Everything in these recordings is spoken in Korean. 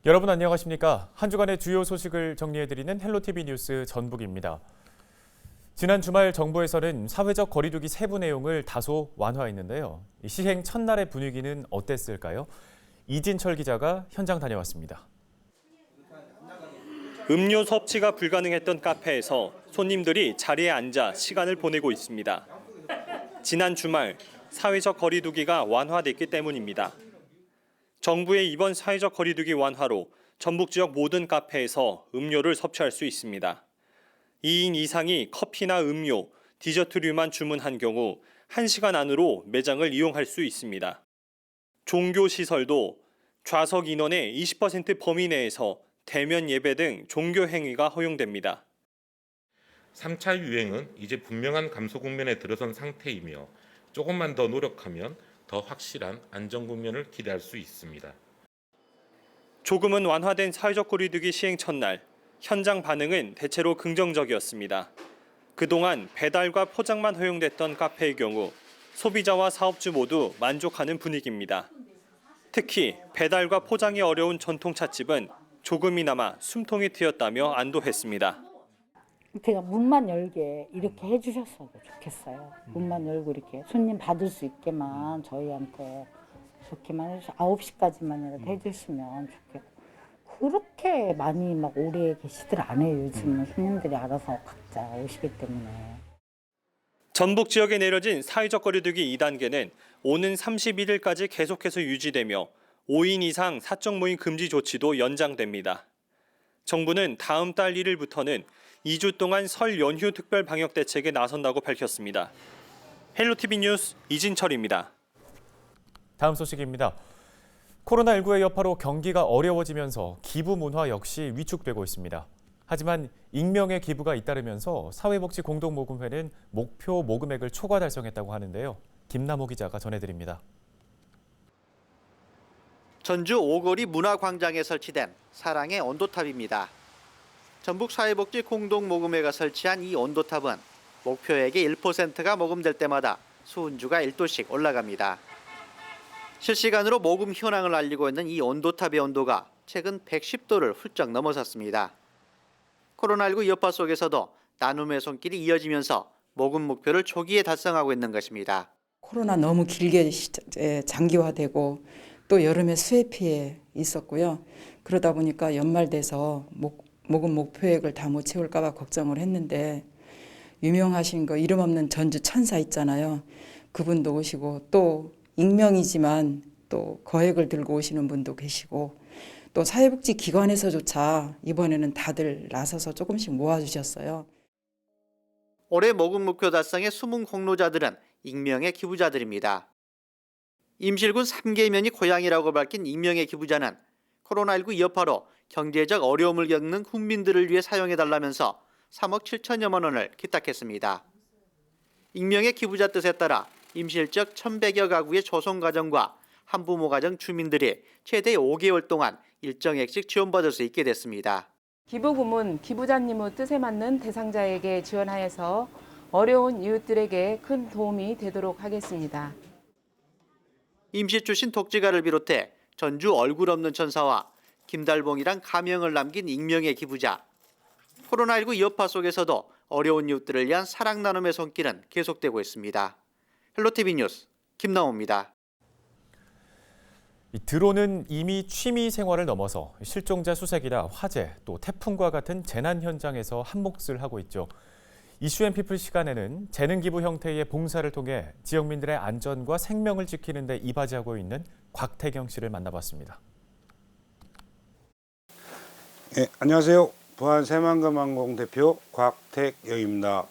여러분 안녕하십니까? 한 주간의 주요 소식을 정리해드리는 헬로티비 뉴스 전북입니다. 지난 주말 정부에서는 사회적 거리두기 세부 내용을 다소 완화했는데요. 시행 첫날의 분위기는 어땠을까요? 이진철 기자가 현장 다녀왔습니다. 음료 섭취가 불가능했던 카페에서 손님들이 자리에 앉아 시간을 보내고 있습니다. 지난 주말 사회적 거리두기가 완화됐기 때문입니다. 정부의 이번 사회적 거리두기 완화로 전북 지역 모든 카페에서 음료를 섭취할 수 있습니다. 2인 이상이 커피나 음료, 디저트류만 주문한 경우 1시간 안으로 매장을 이용할 수 있습니다. 종교시설도 좌석 인원의 20% 범위 내에서 대면 예배 등 종교 행위가 허용됩니다. 3차 유행은 이제 분명한 감소 국면에 들어선 상태이며 조금만 더 노력하면 더 확실한 안정 국면을 기대할 수 있습니다. 조금은 완화된 사회적 거리두기 시행 첫날, 현장 반응은 대체로 긍정적이었습니다. 그동안 배달과 포장만 허용됐던 카페의 경우 소비자와 사업주 모두 만족하는 분위기입니다. 특히 배달과 포장이 어려운 전통찻집은 조금이나마 숨통이 트였다며 안도했습니다. 그냥 문만 열게 이렇게 해주셨어도 좋겠어요. 문만 열고 이렇게 손님 받을 수 있게만 저희한테 그렇게만 해주셔 9시까지만이라도 해주시면 좋겠고 그렇게 많이 막 오래 계시들 않아요. 요즘은 손님들이 알아서 각자 오시기 때문에. 전북 지역에 내려진 사회적 거리두기 2단계는 오는 31일까지 계속해서 유지되며 5인 이상 사적 모임 금지 조치도 연장됩니다. 정부는 다음 달 1일부터는 2주 동안 설 연휴 특별 방역 대책에 나선다고 밝혔습니다. 헬로티비 뉴스 이진철입니다. 다음 소식입니다. 코로나19의 여파로 경기가 어려워지면서 기부 문화 역시 위축되고 있습니다. 하지만 익명의 기부가 잇따르면서 사회복지공동모금회는 목표 모금액을 초과 달성했다고 하는데요. 김남호 기자가 전해드립니다. 전주 오거리 문화광장에 설치된 사랑의 온도탑입니다. 전북사회복지공동모금회가 설치한 이 온도탑은 목표액의 1%가 모금될 때마다 수은주가 1도씩 올라갑니다. 실시간으로 모금 현황을 알리고 있는 이 온도탑의 온도가 최근 110도를 훌쩍 넘어섰습니다. 코로나19 여파 속에서도 나눔의 손길이 이어지면서 모금 목표를 초기에 달성하고 있는 것입니다. 코로나 너무 길게 장기화되고 또 여름에 수해 피해 있었고요. 그러다 보니까 연말 돼서 모금 목표액을 다 못 채울까 봐 걱정을 했는데 유명하신 거 이름 없는 전주 천사 있잖아요. 그분도 오시고 또 익명이지만 또 거액을 들고 오시는 분도 계시고 또 사회복지기관에서조차 이번에는 다들 나서서 조금씩 모아주셨어요. 올해 모금 목표 달성의 숨은 공로자들은 익명의 기부자들입니다. 임실군 3계면이 고향이라고 밝힌 익명의 기부자는 코로나19 여파로 경제적 어려움을 겪는 국민들을 위해 사용해달라면서 3억 7천여만 원을 기탁했습니다. 익명의 기부자 뜻에 따라 임실 지역 1,100여 가구의 조성가정과 한부모 가정 주민들이 최대 5개월 동안 일정액씩 지원받을 수 있게 됐습니다. 기부금은 기부자님의 뜻에 맞는 대상자에게 지원하여서 어려운 이웃들에게 큰 도움이 되도록 하겠습니다. 임시 출신 독지가를 비롯해 전주 얼굴 없는 천사와 김달봉이란 가명을 남긴 익명의 기부자. 코로나19 여파 속에서도 어려운 이웃들을 위한 사랑 나눔의 손길은 계속되고 있습니다. 헬로티비 뉴스 김나호입니다. 드론은 이미 취미 생활을 넘어서 실종자 수색이나 화재, 또 태풍과 같은 재난 현장에서 한몫을 하고 있죠. 이슈앤피플 시간에는 재능 기부 형태의 봉사를 통해 지역민들의 안전과 생명을 지키는 데 이바지하고 있는 곽태경 씨를 만나봤습니다. 네, 안녕하세요. 부안 새만금항공 대표 곽태경입니다.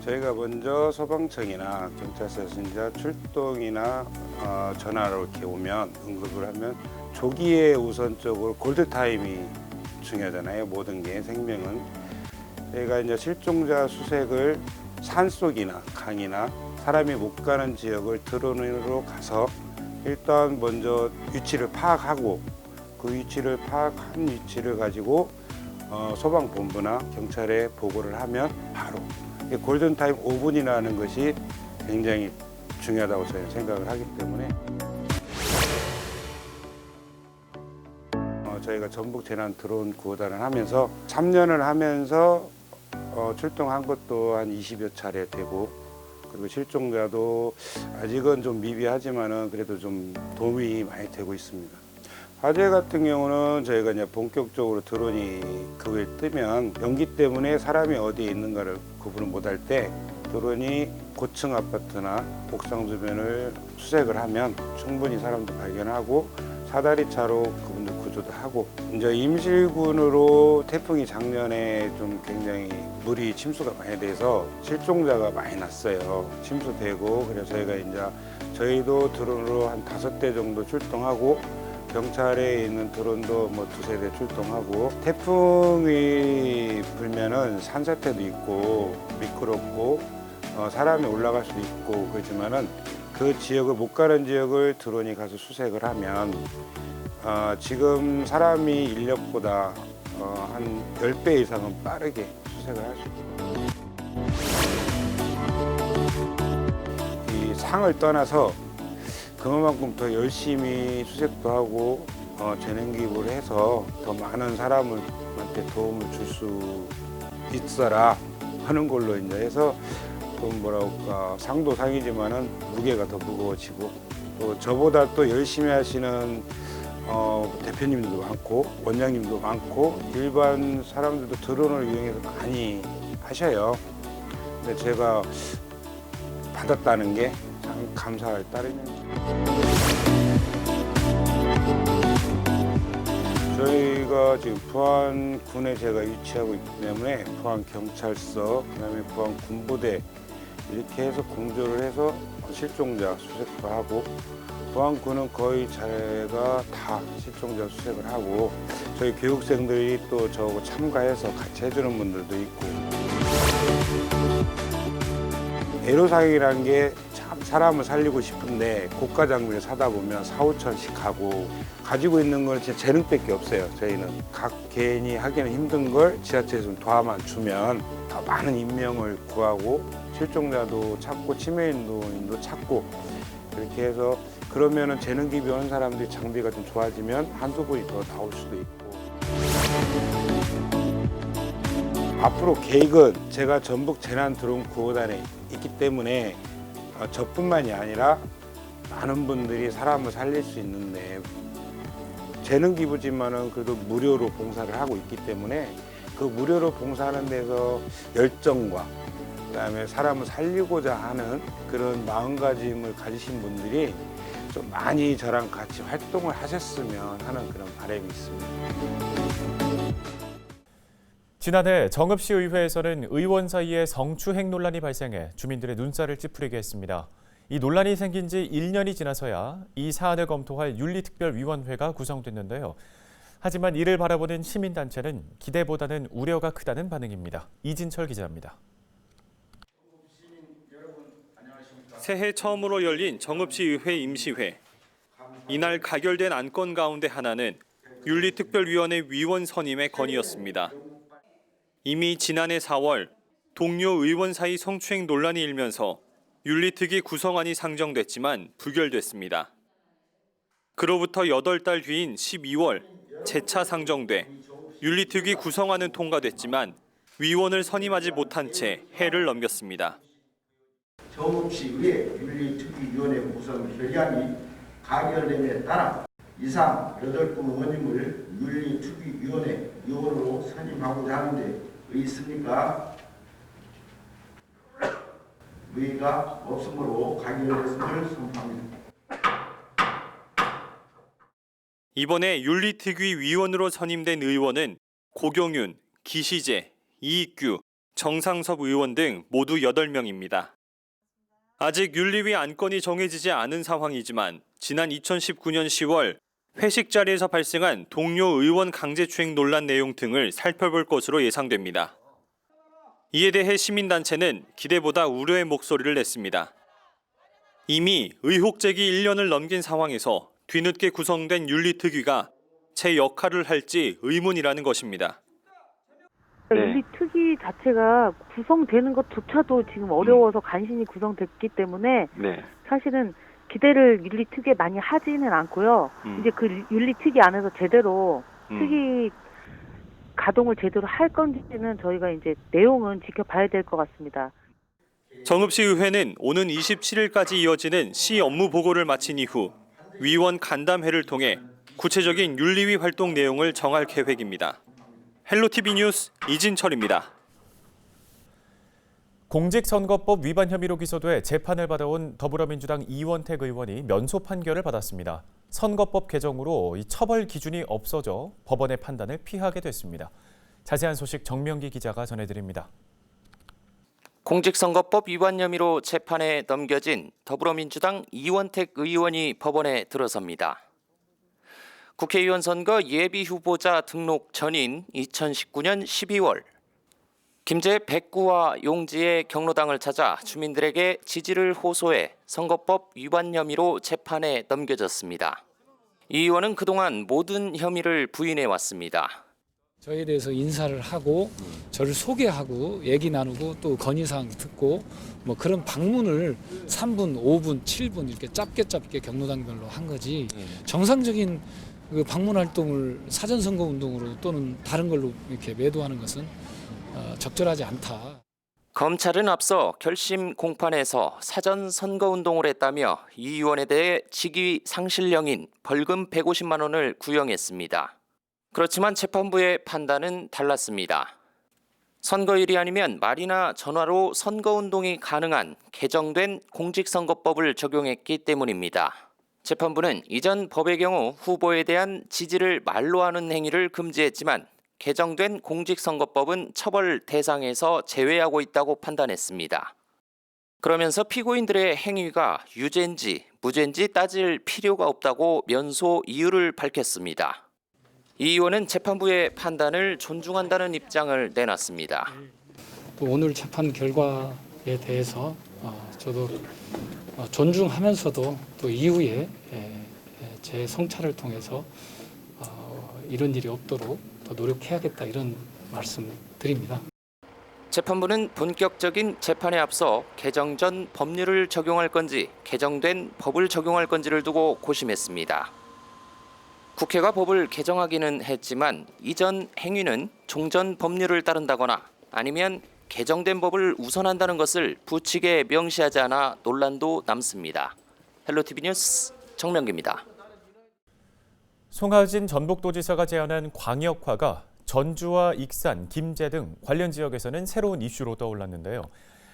저희가 먼저 소방청이나 경찰서에서 이제 출동이나 전화로 이렇게 오면 응급을 하면 조기에 우선적으로 골드타임이 중요하잖아요. 모든 게 생명은. 저희가 이제 실종자 수색을 산속이나 강이나 사람이 못 가는 지역을 드론으로 가서 일단 먼저 위치를 파악하고 그 위치를 파악한 위치를 가지고 소방본부나 경찰에 보고를 하면 바로 골든타임 5분이라는 것이 굉장히 중요하다고 저희는 생각을 하기 때문에 저희가 전북 재난 드론 구호단을 하면서 3년을 하면서 출동한 것도 한 20여 차례 되고 그리고 실종자도 아직은 좀 미비하지만은 그래도 좀 도움이 많이 되고 있습니다. 화재 같은 경우는 저희가 이제 본격적으로 드론이 그거에 뜨면 연기 때문에 사람이 어디에 있는가를 구분을 못할 때 드론이 고층 아파트나 옥상 주변을 수색을 하면 충분히 사람도 발견하고 사다리차로 그분들 구조도 하고 이제 임실군으로 태풍이 작년에 좀 굉장히 물이 침수가 많이 돼서 실종자가 많이 났어요. 침수되고 그래서 저희가 이제 저희도 드론으로 한 5대 정도 출동하고 경찰에 있는 드론도 뭐 2-3대 출동하고 태풍이 불면은 산사태도 있고 미끄럽고 사람이 올라갈 수도 있고 그렇지만은 그 지역을 못 가는 지역을 드론이 가서 수색을 하면 지금 사람이 인력보다 한 10배 이상은 빠르게 수색을 할 수 있고 이 상을 떠나서 그만큼 더 열심히 수색도 하고 재능 기부를 해서 더 많은 사람한테 도움을 줄 수 있어라 하는 걸로 이제 해서 좀 뭐랄까 상도 상이지만은 무게가 더 무거워지고 또 저보다 또 열심히 하시는 대표님들도 많고 원장님도 많고 일반 사람들도 드론을 이용해서 많이 하셔요. 근데 제가 받았다는 게 참 감사할 따름입니다. 저희가 지금 부안군에 제가 위치하고 있기 때문에 부안경찰서, 그다음에 부안군부대 이렇게 해서 공조를 해서 실종자 수색도 하고 부안군은 거의 제가 다 실종자 수색을 하고 저희 교육생들이 또 저하고 참가해서 같이 해주는 분들도 있고 애로사항이라는 게 참 사람을 살리고 싶은데 고가 장비를 사다 보면 4-5천씩 하고 가지고 있는 건 진짜 재능밖에 없어요. 저희는 각 개인이 하기는 힘든 걸 지자체에서 도와만 주면 더 많은 인명을 구하고 실종자도 찾고 치매인도 찾고 이렇게 해서 그러면은 재능 기부하는 사람들이 장비가 좀 좋아지면 한두 분이 더 나올 수도 있고 앞으로 계획은 제가 전북 재난 드론 구호단에 있기 때문에 저뿐만이 아니라 많은 분들이 사람을 살릴 수 있는데 재능 기부지만은 그래도 무료로 봉사를 하고 있기 때문에 그 무료로 봉사하는 데서 열정과 그다음에 사람을 살리고자 하는 그런 마음가짐을 가지신 분들이 좀 많이 저랑 같이 활동을 하셨으면 하는 그런 바람이 있습니다. 지난해 정읍시 의회에서는 의원 사이에 성추행 논란이 발생해 주민들의 눈살을 찌푸리게 했습니다. 이 논란이 생긴 지 1년이 지나서야 이 사안을 검토할 윤리특별위원회가 구성됐는데요. 하지만 이를 바라보는 시민단체는 기대보다는 우려가 크다는 반응입니다. 이진철 기자입니다. 새해 처음으로 열린 정읍시 의회 임시회. 이날 가결된 안건 가운데 하나는 윤리특별위원회 위원 선임의 건이었습니다. 이미 지난해 4월 동료 의원 사이 성추행 논란이 일면서 윤리특위 구성안이 상정됐지만 부결됐습니다. 그로부터 8달 뒤인 12월 재차 상정돼 윤리특위 구성안은 통과됐지만 위원을 선임하지 못한 채 해를 넘겼습니다. 정읍시의회 윤리특위위원회 구성 결의안이 가결됨에 따라 이상 8분 의원님을 윤리특위위원회 위원으로 선임하고자 하는데 있습니까? 의의가 없으므로 가결됐음을 선포합니다. 이번에 윤리특위 위원으로 선임된 의원은 고경윤, 기시재, 이익규, 정상섭 의원 등 모두 8명입니다. 아직 윤리위 안건이 정해지지 않은 상황이지만 지난 2019년 10월 회식 자리에서 발생한 동료 의원 강제추행 논란 내용 등을 살펴볼 것으로 예상됩니다. 이에 대해 시민단체는 기대보다 우려의 목소리를 냈습니다. 이미 의혹 제기 1년을 넘긴 상황에서 뒤늦게 구성된 윤리특위가 제 역할을 할지 의문이라는 것입니다. 윤리특위 자체가 구성되는 것조차도 지금 어려워서 간신히 구성됐기 때문에 사실은 기대를 윤리특위에 많이 하지는 않고요. 이제 그 윤리특위 안에서 제대로 특위 가동을 제대로 할 건지는 저희가 이제 내용은 지켜봐야 될 것 같습니다. 정읍시의회는 오는 27일까지 이어지는 시 업무 보고를 마친 이후 위원 간담회를 통해 구체적인 윤리위 활동 내용을 정할 계획입니다. 헬로티비 뉴스 이진철입니다. 공직선거법 위반 혐의로 기소돼 재판을 받아온 더불어민주당 이원택 의원이 면소 판결을 받았습니다. 선거법 개정으로 이 처벌 기준이 없어져 법원의 판단을 피하게 됐습니다. 자세한 소식 정명기 기자가 전해드립니다. 공직선거법 위반 혐의로 재판에 넘겨진 더불어민주당 이원택 의원이 법원에 들어섭니다. 국회의원 선거 예비 후보자 등록 전인 2019년 12월 김제 백구와 용지의 경로당을 찾아 주민들에게 지지를 호소해 선거법 위반 혐의로 재판에 넘겨졌습니다. 이 의원은 그동안 모든 혐의를 부인해 왔습니다. 저에 대해서 인사를 하고 저를 소개하고 얘기 나누고 또 건의사항 듣고 뭐 그런 방문을 3분, 5분, 7분 이렇게 짧게 경로당별로 한 거지 정상적인 그 방문 활동을 사전 선거 운동으로 또는 다른 걸로 이렇게 매도하는 것은 적절하지 않다. 검찰은 앞서 결심 공판에서 사전 선거 운동을 했다며 이 의원에 대해 직위 상실령인 벌금 150만 원을 구형했습니다. 그렇지만 재판부의 판단은 달랐습니다. 선거일이 아니면 말이나 전화로 선거운동이 가능한 개정된 공직선거법을 적용했기 때문입니다. 재판부는 이전 법의 경우 후보에 대한 지지를 말로 하는 행위를 금지했지만 개정된 공직선거법은 처벌 대상에서 제외하고 있다고 판단했습니다. 그러면서 피고인들의 행위가 유죄인지 무죄인지 따질 필요가 없다고 면소 이유를 밝혔습니다. 이 의원은 재판부의 판단을 존중한다는 입장을 내놨습니다. 또 오늘 재판 결과에 대해서 저도 존중하면서도 또 이후에 제 성찰을 통해서 이런 일이 없도록 더 노력해야겠다 이런 말씀 드립니다. 재판부는 본격적인 재판에 앞서 개정 전 법률을 적용할 건지 개정된 법을 적용할 건지를 두고 고심했습니다. 국회가 법을 개정하기는 했지만 이전 행위는 종전 법률을 따른다거나 아니면 개정된 법을 우선한다는 것을 부칙에 명시하지 않아 논란도 남습니다. 헬로티비 뉴스 정명기입니다. 송하진 전북도지사가 제안한 광역화가 전주와 익산, 김제 등 관련 지역에서는 새로운 이슈로 떠올랐는데요.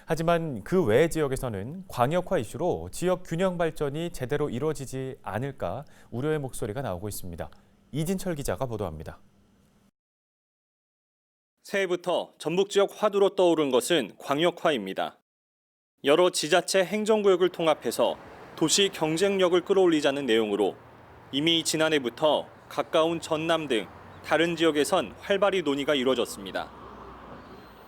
하지만 그 외 지역에서는 광역화 이슈로 지역 균형 발전이 제대로 이루어지지 않을까 우려의 목소리가 나오고 있습니다. 이진철 기자가 보도합니다. 새해부터 전북 지역 화두로 떠오른 것은 광역화입니다. 여러 지자체 행정구역을 통합해서 도시 경쟁력을 끌어올리자는 내용으로 이미 지난해부터 가까운 전남 등 다른 지역에선 활발히 논의가 이루어졌습니다.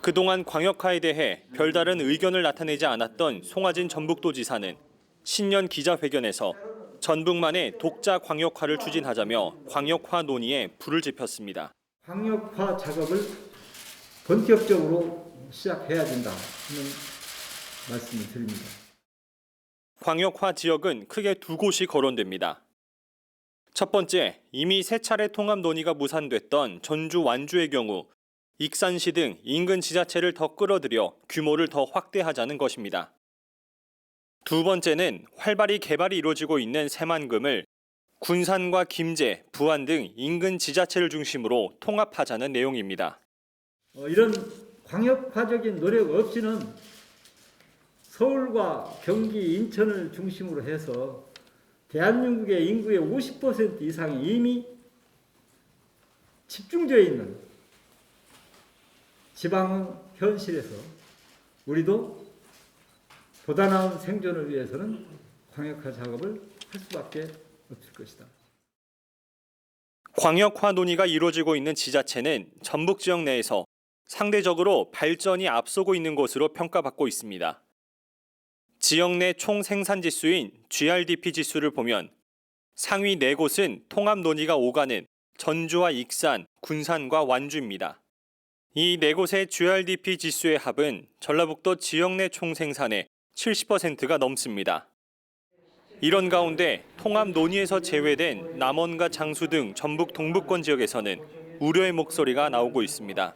그동안 광역화에 대해 별다른 의견을 나타내지 않았던 송하진 전북도지사는 신년 기자회견에서 전북만의 독자 광역화를 추진하자며 광역화 논의에 불을 지폈습니다. 광역화 작업을 본격적으로 시작해야 된다 하는 말씀을 드립니다. 광역화 지역은 크게 두 곳이 거론됩니다. 첫 번째, 이미 세 차례 통합 논의가 무산됐던 전주 완주의 경우 익산시 등 인근 지자체를 더 끌어들여 규모를 더 확대하자는 것입니다. 두 번째는 활발히 개발이 이루어지고 있는 새만금을 군산과 김제, 부안 등 인근 지자체를 중심으로 통합하자는 내용입니다. 이런 광역화적인 노력 없이는 서울과 경기, 인천을 중심으로 해서 대한민국의 인구의 50% 이상이 이미 집중되어 있는 지방 현실에서 우리도 보다 나은 생존을 위해서는 광역화 작업을 할 수밖에 없을 것이다. 광역화 논의가 이루어지고 있는 지자체는 전북 지역 내에서 상대적으로 발전이 앞서고 있는 것으로 평가받고 있습니다. 지역 내 총 생산 지수인 GRDP 지수를 보면 상위 4곳은 통합 논의가 오가는 전주와 익산, 군산과 완주입니다. 이 4곳의 GRDP 지수의 합은 전라북도 지역 내 총 생산의 70%가 넘습니다. 이런 가운데 통합 논의에서 제외된 남원과 장수 등 전북 동부권 지역에서는 우려의 목소리가 나오고 있습니다.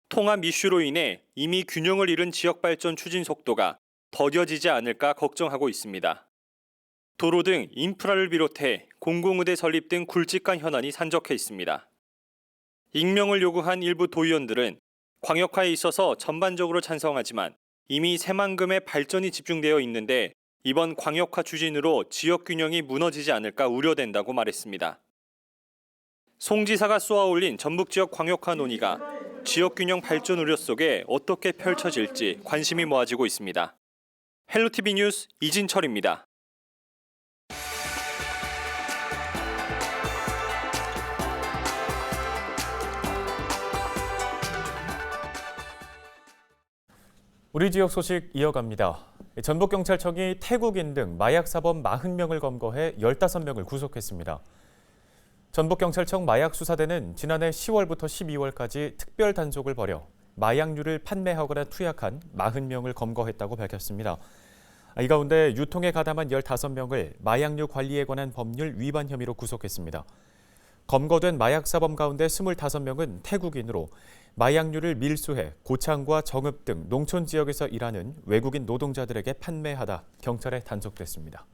통합 이슈로 인해 이미 균형을 잃은 지역 발전 추진 속도가 더뎌지지 않을까 걱정하고 있습니다. 도로 등 인프라를 비롯해 공공의대 설립 등 굵직한 현안이 산적해 있습니다. 익명을 요구한 일부 도의원들은 광역화에 있어서 전반적으로 찬성하지만 이미 새만금의 발전이 집중되어 있는데 이번 광역화 추진으로 지역 균형이 무너지지 않을까 우려된다고 말했습니다. 송 지사가 쏘아올린 전북 지역 광역화 논의가 지역 균형 발전 우려 속에 어떻게 펼쳐질지 관심이 모아지고 있습니다. 헬로티비 뉴스 이진철입니다. 우리 지역 소식 이어갑니다. 전북경찰청이 태국인 등 마약사범 40명을 검거해 15명을 구속했습니다. 전북경찰청 마약수사대는 지난해 10월부터 12월까지 특별 단속을 벌여 마약류를 판매하거나 투약한 40명을 검거했다고 밝혔습니다. 이 가운데 유통에 가담한 15명을 마약류 관리에 관한 법률 위반 혐의로 구속했습니다. 검거된 마약사범 가운데 25명은 태국인으로 마약류를 밀수해 고창과 정읍 등 농촌 지역에서 일하는 외국인 노동자들에게 판매하다 경찰에 단속됐습니다.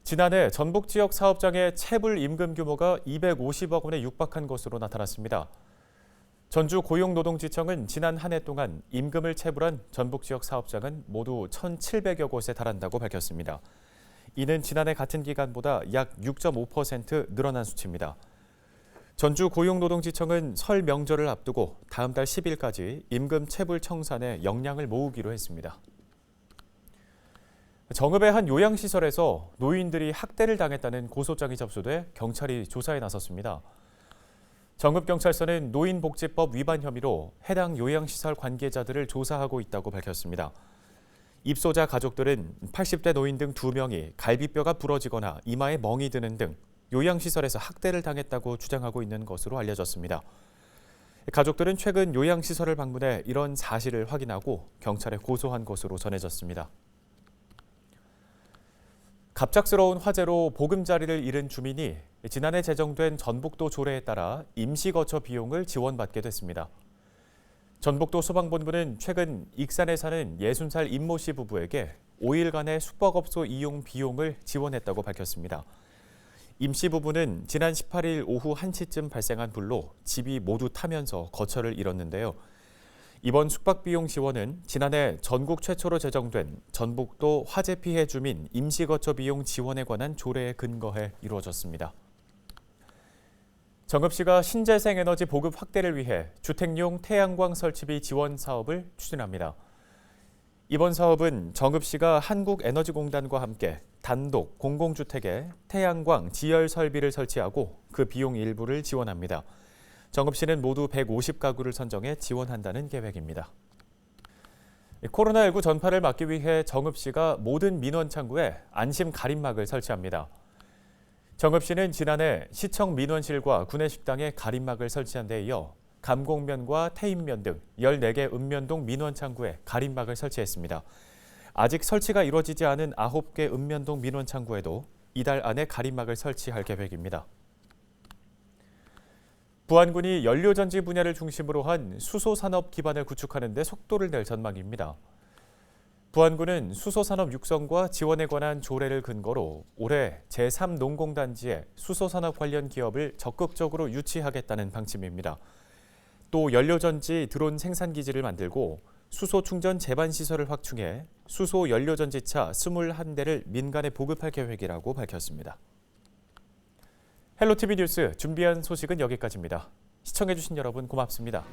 지난해 전북 지역 사업장의 체불 임금 규모가 250억 원에 육박한 것으로 나타났습니다. 전주 고용노동지청은 지난 한 해 동안 임금을 체불한 전북 지역 사업장은 모두 1,700여 곳에 달한다고 밝혔습니다. 이는 지난해 같은 기간보다 약 6.5% 늘어난 수치입니다. 전주 고용노동지청은 설 명절을 앞두고 다음 달 10일까지 임금 체불 청산에 역량을 모으기로 했습니다. 정읍의 한 요양시설에서 노인들이 학대를 당했다는 고소장이 접수돼 경찰이 조사에 나섰습니다. 정읍경찰서는 노인복지법 위반 혐의로 해당 요양시설 관계자들을 조사하고 있다고 밝혔습니다. 입소자 가족들은 80대 노인 등 2명이 갈비뼈가 부러지거나 이마에 멍이 드는 등 요양시설에서 학대를 당했다고 주장하고 있는 것으로 알려졌습니다. 가족들은 최근 요양시설을 방문해 이런 사실을 확인하고 경찰에 고소한 것으로 전해졌습니다. 갑작스러운 화재로 보금자리를 잃은 주민이 지난해 제정된 전북도 조례에 따라 임시거처 비용을 지원받게 됐습니다. 전북도 소방본부는 최근 익산에 사는 60살 임모 씨 부부에게 5일간의 숙박업소 이용 비용을 지원했다고 밝혔습니다. 임 씨 부부는 지난 18일 오후 1시쯤 발생한 불로 집이 모두 타면서 거처를 잃었는데요. 이번 숙박비용 지원은 지난해 전국 최초로 제정된 전북도 화재 피해 주민 임시거처 비용 지원에 관한 조례에 근거해 이루어졌습니다. 정읍시가 신재생에너지 보급 확대를 위해 주택용 태양광 설치비 지원 사업을 추진합니다. 이번 사업은 정읍시가 한국에너지공단과 함께 단독 공공주택에 태양광 지열 설비를 설치하고 그 비용 일부를 지원합니다. 정읍시는 모두 150가구를 선정해 지원한다는 계획입니다. 코로나19 전파를 막기 위해 정읍시가 모든 민원 창구에 안심 가림막을 설치합니다. 정읍시는 지난해 시청 민원실과 구내식당에 가림막을 설치한 데 이어 감곡면과 태인면 등 14개 읍면동 민원 창구에 가림막을 설치했습니다. 아직 설치가 이루어지지 않은 9개 읍면동 민원 창구에도 이달 안에 가림막을 설치할 계획입니다. 부안군이 연료전지 분야를 중심으로 한 수소산업 기반을 구축하는 데 속도를 낼 전망입니다. 부안군은 수소산업 육성과 지원에 관한 조례를 근거로 올해 제3농공단지에 수소산업 관련 기업을 적극적으로 유치하겠다는 방침입니다. 또 연료전지 드론 생산기지를 만들고 수소 충전 제반 시설을 확충해 수소 연료전지차 21대를 민간에 보급할 계획이라고 밝혔습니다. 헬로티비 뉴스 준비한 소식은 여기까지입니다. 시청해주신 여러분 고맙습니다.